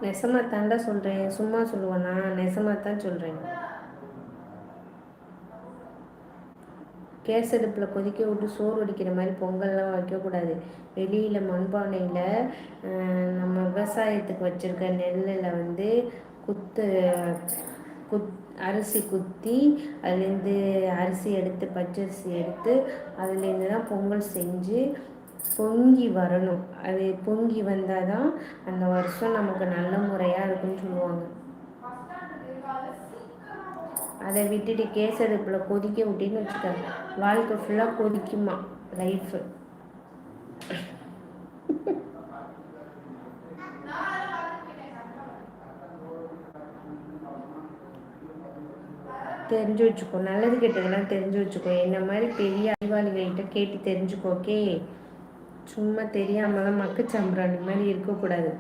நெசமாக தாண்டா சொல்கிறேன், சும்மா சொல்லுவேண்ணா, நெசமாக தான் சொல்கிறேன். கேஸ் அடுப்பில் கொதிக்க விட்டு சோறு வடிக்கிற மாதிரி பொங்கல்லாம் வைக்கக்கூடாது. வெளியில் மண்பானையில் நம்ம விவசாயத்துக்கு வச்சுருக்க நெல்லில் வந்து குத்து குத் அரிசி குத்தி அதுலேருந்து அரிசி எடுத்து பச்சரிசி எடுத்து அதுலேருந்து தான் பொங்கல் செஞ்சு பொங்கி வரணும். அது பொங்கி வந்தால் தான் அந்த வருஷம் நமக்கு நல்ல முறையாக இருக்குன்னு சொல்லுவாங்க. அதை விட்டுட்டு கேஸ் அடுப்பில் கொதிக்க விட்டின்னு வச்சுக்க, வாழ்க்கை ஃபுல்லாக கொதிக்குமா லைஃபு. தெரிஞ்சு வச்சுக்கோ, நல்லது கெட்டதெல்லாம் தெரிஞ்சு வச்சுக்கோ. என்ன மாதிரி பெரிய அறிவாளிகள்கிட்ட கேட்டு தெரிஞ்சுக்கோ. ஓகே, சும்மா தெரியாமலாம் மக்கு சம்பராணி மாதிரி இருக்கக்கூடாது.